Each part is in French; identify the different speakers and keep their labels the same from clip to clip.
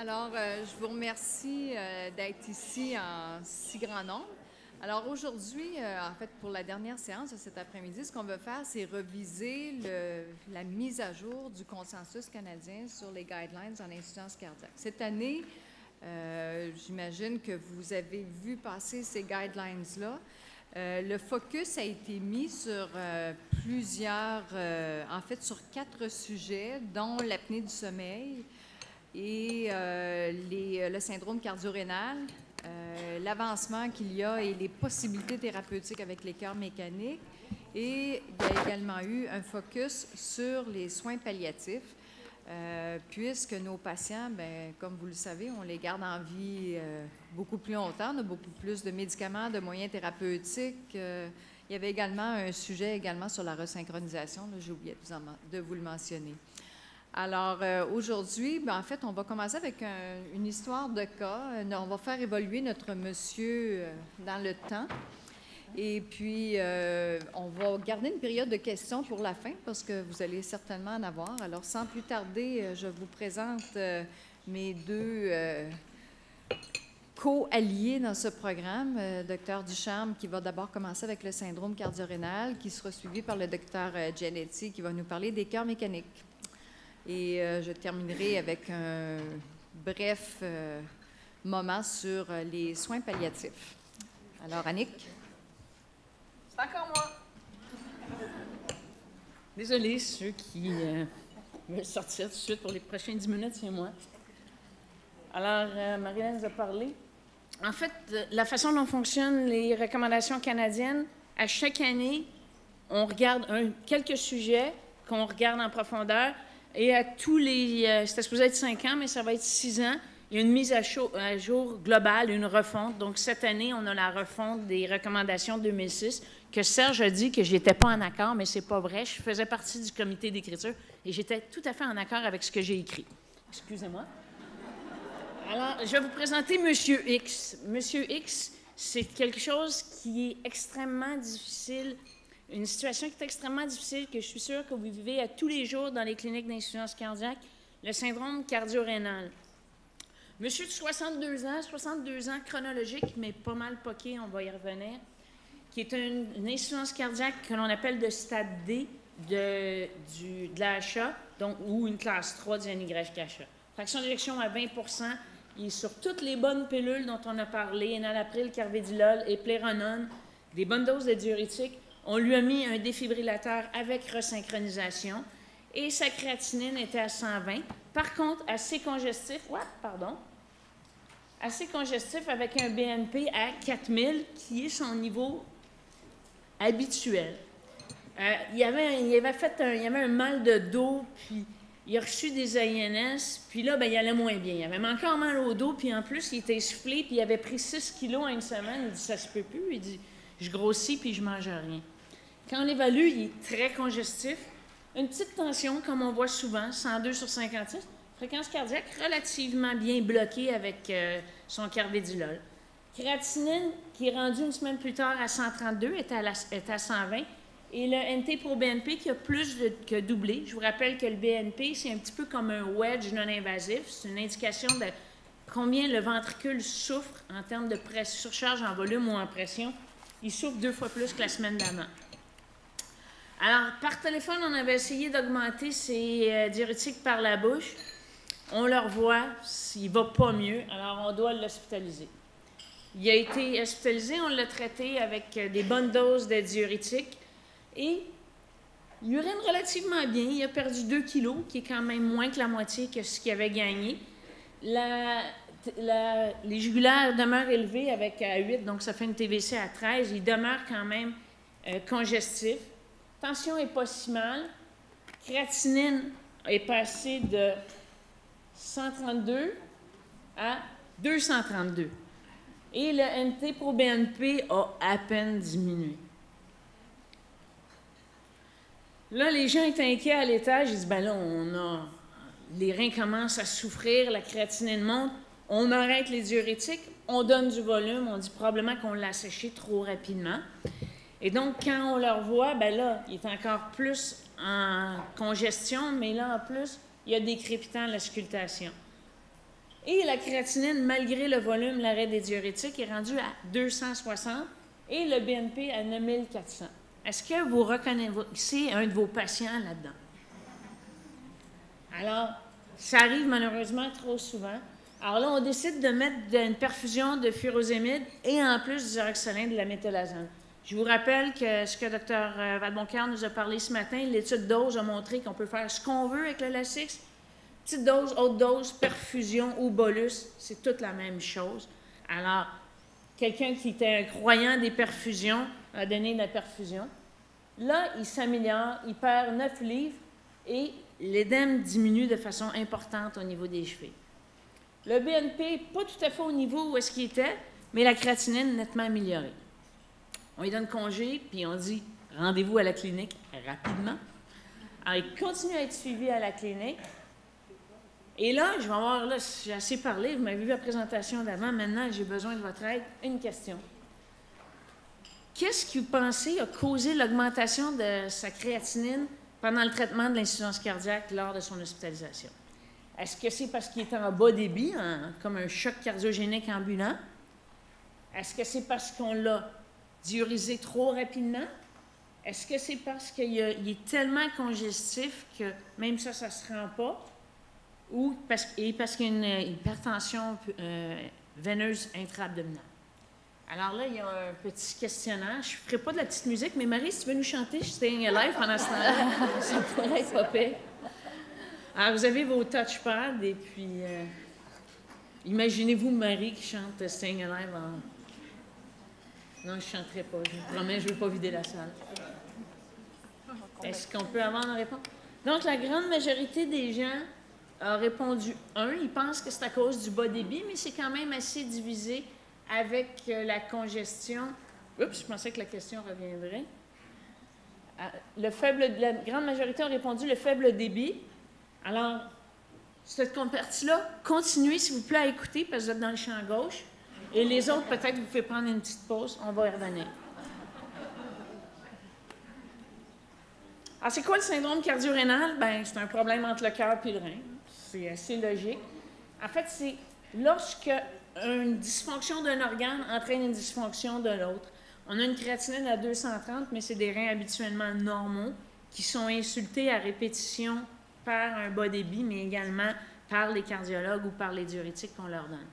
Speaker 1: Alors, je vous remercie d'être ici en si grand nombre. Alors aujourd'hui, en fait, pour la dernière séance de cet après-midi, ce qu'on veut faire, c'est reviser la mise à jour du consensus canadien sur les guidelines en insuffisance cardiaque. Cette année, j'imagine que vous avez vu passer ces guidelines-là. Le focus a été mis sur en fait, sur 4 sujets, dont l'apnée du sommeil et le syndrome cardio-rénal, l'avancement qu'il y a et les possibilités thérapeutiques avec les cœurs mécaniques. Et il y a également eu un focus sur les soins palliatifs, puisque nos patients, bien, comme vous le savez, on les garde en vie beaucoup plus longtemps, on a beaucoup plus de médicaments, de moyens thérapeutiques. Il y avait également un sujet également sur la resynchronisation, j'ai oublié de vous le mentionner. Alors, aujourd'hui, en fait, on va commencer avec une histoire de cas. On va faire évoluer notre monsieur dans le temps. Et puis, on va garder une période de questions pour la fin parce que vous allez certainement en avoir. Alors, sans plus tarder, je vous présente mes deux co-alliés dans ce programme. Dr Ducharme, qui va d'abord commencer avec le syndrome cardio-rénal, qui sera suivi par le Dr Giannetti, qui va nous parler des cœurs mécaniques. Et je terminerai avec un bref moment sur les soins palliatifs. Alors, Annick?
Speaker 2: C'est encore moi. Désolée, ceux qui veulent sortir tout de suite pour les prochaines 10 minutes, c'est moi. Alors, Marie-Hélène nous a parlé. En fait, la façon dont fonctionnent les recommandations canadiennes, à chaque année, on regarde quelques sujets qu'on regarde en profondeur. Et à tous les... c'était supposé être 5 ans, mais ça va être 6 ans. Il y a une mise à jour globale, une refonte. Donc, cette année, on a la refonte des recommandations 2006, que Serge a dit que je n'étais pas en accord, mais c'est pas vrai. Je faisais partie du comité d'écriture et j'étais tout à fait en accord avec ce que j'ai écrit. Excusez-moi. Alors, je vais vous présenter Monsieur X. Monsieur X, c'est quelque chose qui est extrêmement difficile. Une situation qui est extrêmement difficile, que je suis sûre que vous vivez à tous les jours dans les cliniques d'insuffisance cardiaque, le syndrome cardio-rénal. Monsieur de 62 ans chronologique, mais pas mal poqué, on va y revenir, qui est une insuffisance cardiaque que l'on appelle de stade D de l'AHA, donc, ou une classe 3 du NYHA. Fraction d'éjection à 20 %, il est sur toutes les bonnes pilules dont on a parlé, enalapril, carvedilol et pléronone, des bonnes doses de diurétiques. On lui a mis un défibrillateur avec resynchronisation et sa créatinine était à 120. Par contre, assez congestif, assez congestif avec un BNP à 4000, qui est son niveau habituel. Il y avait un mal de dos, puis il a reçu des AINS, puis là, il allait moins bien. Il avait encore mal au dos, puis en plus, il était essoufflé, puis il avait pris 6 kilos en une semaine. Il dit, ça se peut plus. Il dit, je grossis, puis je mange rien. Quand on l'évalue, il est très congestif. Une petite tension, comme on voit souvent, 102 sur 56. Fréquence cardiaque relativement bien bloquée avec son carvedilol. Créatinine, qui est rendue une semaine plus tard à 132, est à 120. Et le NT-proBNP qui a plus que doublé. Je vous rappelle que le BNP, c'est un petit peu comme un wedge non-invasif. C'est une indication de combien le ventricule souffre en termes de surcharge en volume ou en pression. Il souffre 2 fois plus que la semaine d'avant. Alors, par téléphone, on avait essayé d'augmenter ses diurétiques par la bouche. On le revoit, il ne va pas mieux, alors on doit l'hospitaliser. Il a été hospitalisé, on l'a traité avec des bonnes doses de diurétiques et il urine relativement bien. Il a perdu 2 kilos, qui est quand même moins que la moitié que ce qu'il avait gagné. Les jugulaires demeurent élevés avec 8, donc ça fait une TVC à 13. Il demeure quand même congestif. Tension n'est pas si mal. Créatinine est passée de 132 à 232. Et le NT-proBNP a à peine diminué. Là, les gens étaient inquiets à l'étage. Ils disent, là, les reins commencent à souffrir, la créatinine monte, on arrête les diurétiques, on donne du volume, on dit probablement qu'on l'a séché trop rapidement. Et donc, quand on le revoit, là, il est encore plus en congestion, mais là, en plus, il y a des crépitants à l'auscultation. Et la créatinine, malgré le volume, l'arrêt des diurétiques, est rendu à 260 et le BNP à 9400. Est-ce que vous reconnaissez un de vos patients là-dedans? Alors, ça arrive malheureusement trop souvent. Alors là, on décide de mettre une perfusion de furosémide et en plus du Zeroxolin de la métolazone. Je vous rappelle que ce que Dr Vadeboncoeur nous a parlé ce matin, l'étude dose a montré qu'on peut faire ce qu'on veut avec le Lasix. Petite dose, haute dose, perfusion ou bolus, c'est toute la même chose. Alors, quelqu'un qui était un croyant des perfusions a donné de la perfusion. Là, il s'améliore, il perd 9 livres et l'édème diminue de façon importante au niveau des chevilles. Le BNP, pas tout à fait au niveau où est-ce qu'il était, mais la créatinine nettement améliorée. On lui donne congé, puis on dit rendez-vous à la clinique rapidement. Alors, il continue à être suivi à la clinique. Et là, je vais avoir, là, j'ai assez parlé, vous m'avez vu la présentation d'avant, maintenant j'ai besoin de votre aide. Une question. Qu'est-ce que vous pensez a causé l'augmentation de sa créatinine pendant le traitement de l'insuffisance cardiaque lors de son hospitalisation? Est-ce que c'est parce qu'il était en bas débit, comme un choc cardiogénique ambulant? Est-ce que c'est parce qu'on l'a diurisé trop rapidement? Est-ce que c'est parce qu'il est tellement congestif que même ça ne se rend pas? Ou parce qu'il y a une hypertension veineuse intra-abdominale? Alors là, il y a un petit questionnaire. Je ne ferai pas de la petite musique, mais Marie, si tu veux nous chanter « Staying Alive » pendant ce temps-là, ça pourrait être pas pire. Alors, vous avez vos touchpads et puis imaginez-vous Marie qui chante « Staying Alive » en... Non, je ne chanterai pas. Je vous promets, je ne veux pas vider la salle. Est-ce qu'on peut avoir une réponse? Donc, la grande majorité des gens a répondu 1. Ils pensent que c'est à cause du bas débit, mais c'est quand même assez divisé avec la congestion. Oups, je pensais que la question reviendrait. La grande majorité a répondu le faible débit. Alors, cette partie-là, continuez, s'il vous plaît, à écouter parce que vous êtes dans le champ gauche. Et les autres, peut-être, vous pouvez prendre une petite pause. On va y revenir. Alors, c'est quoi le syndrome cardio-rénal? Bien, c'est un problème entre le cœur et le rein. C'est assez logique. En fait, c'est lorsque une dysfonction d'un organe entraîne une dysfonction de l'autre. On a une créatinine à 230, mais c'est des reins habituellement normaux qui sont insultés à répétition par un bas débit, mais également par les cardiologues ou par les diurétiques qu'on leur donne.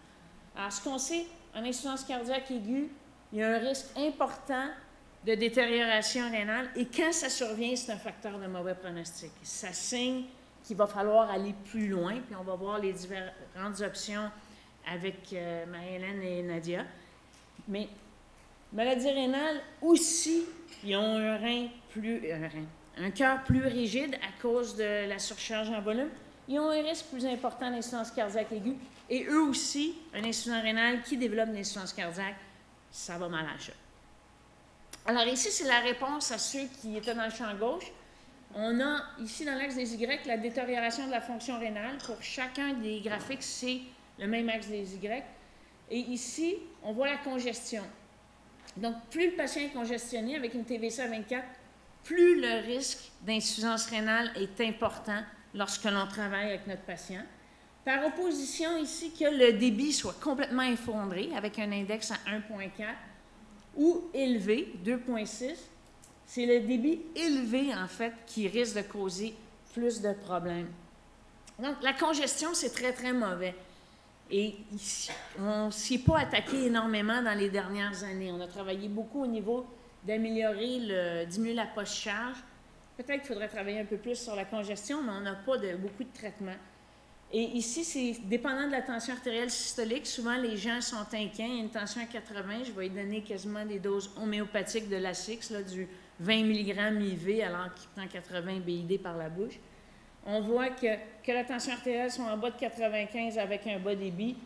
Speaker 2: Alors, ce qu'on sait, en insuffisance cardiaque aiguë, il y a un risque important de détérioration rénale et quand ça survient, c'est un facteur de mauvais pronostic. Ça signe qu'il va falloir aller plus loin, puis on va voir les différentes options avec Marie-Hélène et Nadia. Mais maladie rénale aussi, ils ont un cœur plus rigide à cause de la surcharge en volume. Ils ont un risque plus important d'insuffisance cardiaque aiguë. Et eux aussi, un insuffisant rénal qui développe une insuffisance cardiaque, ça va mal à la chute. Alors ici, c'est la réponse à ceux qui étaient dans le champ gauche. On a ici dans l'axe des Y la détérioration de la fonction rénale. Pour chacun des graphiques, c'est le même axe des Y. Et ici, on voit la congestion. Donc, plus le patient est congestionné avec une TVC à 24, plus le risque d'insuffisance rénale est important lorsque l'on travaille avec notre patient. Par opposition ici, que le débit soit complètement effondré avec un index à 1,4 ou élevé, 2,6, c'est le débit élevé, en fait, qui risque de causer plus de problèmes. Donc, la congestion, c'est très, très mauvais. Et ici, on ne s'y est pas attaqué énormément dans les dernières années. On a travaillé beaucoup au niveau d'améliorer, diminuer la post-charge. Peut-être qu'il faudrait travailler un peu plus sur la congestion, mais on n'a pas beaucoup de traitement. Et ici, c'est dépendant de la tension artérielle systolique. Souvent, les gens sont inquiets. Il y a une tension à 80. Je vais lui donner quasiment des doses homéopathiques de Lasix, du 20 mg IV, alors qu'il prend 80 BID par la bouche. On voit que la tension artérielle soit en bas de 95 avec un bas débit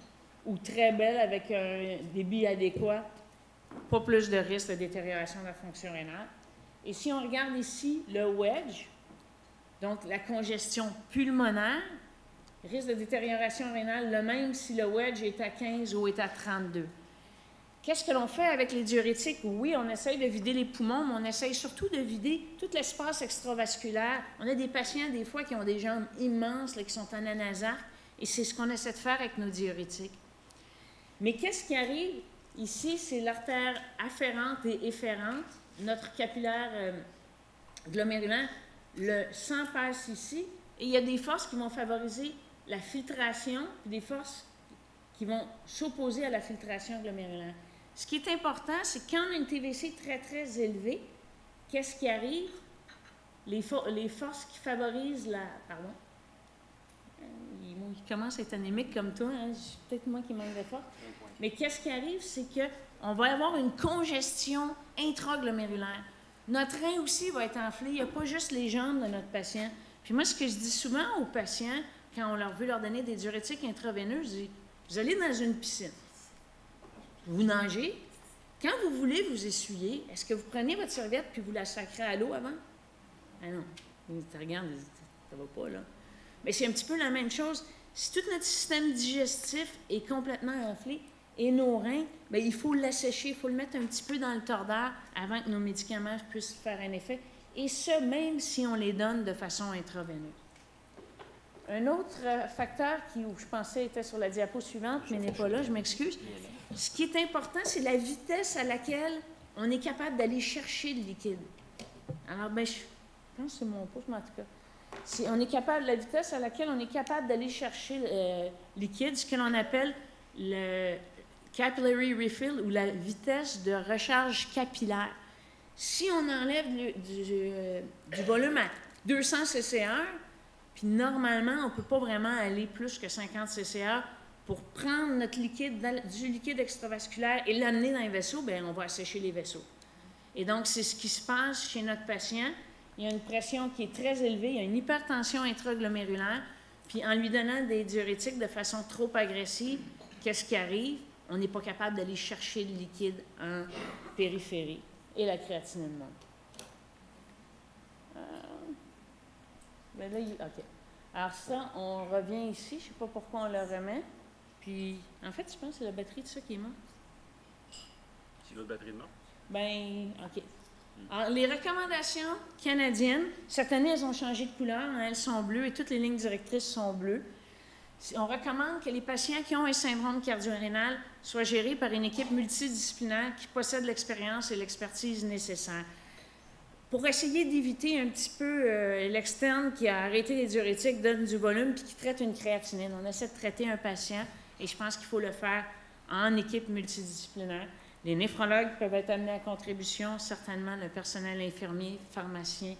Speaker 2: ou très belle avec un débit adéquat, pas plus de risque de détérioration de la fonction rénale. Et si on regarde ici le wedge, donc la congestion pulmonaire, risque de détérioration rénale, le même si le wedge est à 15 ou est à 32. Qu'est-ce que l'on fait avec les diurétiques? Oui, on essaye de vider les poumons, mais on essaye surtout de vider tout l'espace extravasculaire. On a des patients, des fois, qui ont des jambes immenses, là, qui sont en anasarque, Et c'est ce qu'on essaie de faire avec nos diurétiques. Mais qu'est-ce qui arrive? Ici, c'est l'artère afférente et efférente, notre capillaire glomérulaire. Le sang passe ici et il y a des forces qui vont favoriser la filtration, puis des forces qui vont s'opposer à la filtration glomérulaire. Ce qui est important, c'est quand on a une TVC très, très élevée, qu'est-ce qui arrive? Les forces qui favorisent la... Pardon? Il commence à être anémique comme toi, hein? C'est peut-être moi qui manque d'effort. Mais qu'est-ce qui arrive? C'est qu'on va avoir une congestion intraglomérulaire. Notre rein aussi va être enflé. Il n'y a pas juste les jambes de notre patient. Puis moi, ce que je dis souvent aux patients, quand on veut leur donner des diurétiques intraveineux, je dis, vous allez dans une piscine. Vous nagez. Quand vous voulez vous essuyer, est-ce que vous prenez votre serviette puis vous la sacrez à l'eau avant? Ah non. Tu regardes, ça va pas, là. Mais c'est un petit peu la même chose. Si tout notre système digestif est complètement enflé et nos reins, bien, il faut l'assécher, il faut le mettre un petit peu dans le tordeur avant que nos médicaments puissent faire un effet. Et ce, même si on les donne de façon intraveineuse. Un autre facteur qui, je pensais, était sur la diapo suivante, mais n'est pas là, je m'excuse. Ce qui est important, c'est la vitesse à laquelle on est capable d'aller chercher le liquide. Alors, bien, je pense que c'est mon pouce, mais en tout cas, la vitesse à laquelle on est capable d'aller chercher le liquide, ce que l'on appelle le capillary refill ou la vitesse de recharge capillaire. Si on enlève du volume à 200 cc/h, puis normalement, on ne peut pas vraiment aller plus que 50 cc/h pour prendre notre liquide, du liquide extravasculaire et l'amener dans les vaisseaux, bien, on va assécher les vaisseaux. Et donc, c'est ce qui se passe chez notre patient. Il y a une pression qui est très élevée, il y a une hypertension intraglomérulaire, puis en lui donnant des diurétiques de façon trop agressive, qu'est-ce qui arrive? On n'est pas capable d'aller chercher le liquide en périphérie et la créatinine monte. Ben là, OK. Alors ça, on revient ici, je ne sais pas pourquoi on le remet, puis en fait, je pense que c'est la batterie de ça qui est morte.
Speaker 3: C'est l'autre batterie de mort?
Speaker 2: Ben, OK. Alors, les recommandations canadiennes, cette année, elles ont changé de couleur, hein, elles sont bleues et toutes les lignes directrices sont bleues. On recommande que les patients qui ont un syndrome cardio-rénal soient gérés par une équipe multidisciplinaire qui possède l'expérience et l'expertise nécessaires. Pour essayer d'éviter un petit peu l'externe qui a arrêté les diurétiques, donne du volume puis qui traite une créatinine. On essaie de traiter un patient et je pense qu'il faut le faire en équipe multidisciplinaire. Les néphrologues peuvent être amenés à contribution, certainement le personnel infirmier, pharmacien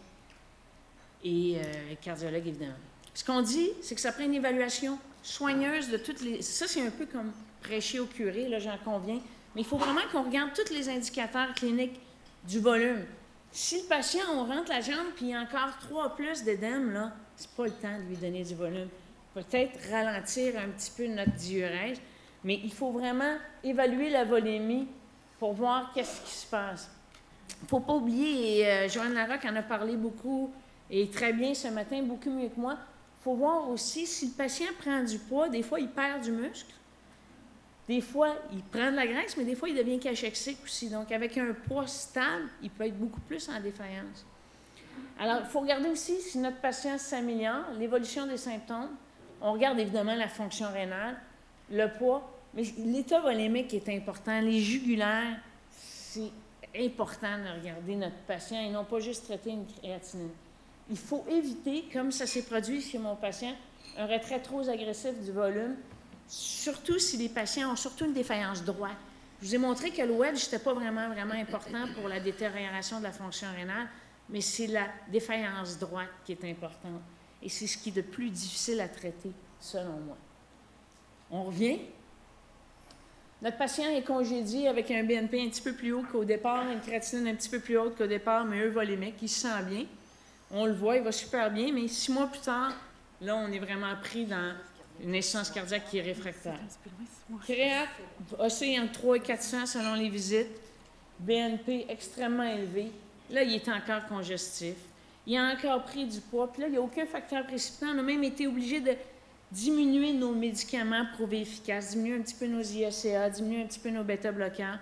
Speaker 2: et cardiologue, évidemment. Ce qu'on dit, c'est que ça prend une évaluation soigneuse de toutes les... Ça, c'est un peu comme prêcher au curé, là, j'en conviens, mais il faut vraiment qu'on regarde tous les indicateurs cliniques du volume. Si le patient, on rentre la jambe puis il y a encore 3 plus d'édème, là, c'est pas le temps de lui donner du volume. Peut-être ralentir un petit peu notre diurèse, mais il faut vraiment évaluer la volémie pour voir qu'est-ce qui se passe. Il ne faut pas oublier, et Joanne Larocque en a parlé beaucoup, et très bien ce matin, beaucoup mieux que moi, il faut voir aussi si le patient prend du poids, des fois il perd du muscle, des fois il prend de la graisse, mais des fois il devient cachexique aussi. Donc avec un poids stable, il peut être beaucoup plus en défaillance. Alors il faut regarder aussi si notre patient s'améliore, l'évolution des symptômes. On regarde évidemment la fonction rénale, le poids, mais l'état volémique est important. Les jugulaires, c'est important de regarder notre patient et non pas juste traiter une créatinine. Il faut éviter, comme ça s'est produit chez mon patient, un retrait trop agressif du volume, surtout si les patients ont surtout une défaillance droite. Je vous ai montré que le wedge n'était pas vraiment important pour la détérioration de la fonction rénale, mais c'est la défaillance droite qui est importante. Et c'est ce qui est de plus difficile à traiter, selon moi. On revient. Notre patient est congédié avec un BNP un petit peu plus haut qu'au départ, une créatinine un petit peu plus haute qu'au départ, mais volémique, il se sent bien. On le voit, il va super bien, mais 6 mois plus tard, là, on est vraiment pris dans une insuffisance cardiaque qui est réfractaire. Créate oscille entre 3 et 400 selon les visites. BNP extrêmement élevé. Là, il est encore congestif. Il a encore pris du poids. Puis là, il n'y a aucun facteur précipitant. On a même été obligé de diminuer nos médicaments prouvés efficaces, diminuer un petit peu nos IACA, diminuer un petit peu nos bêta-bloquants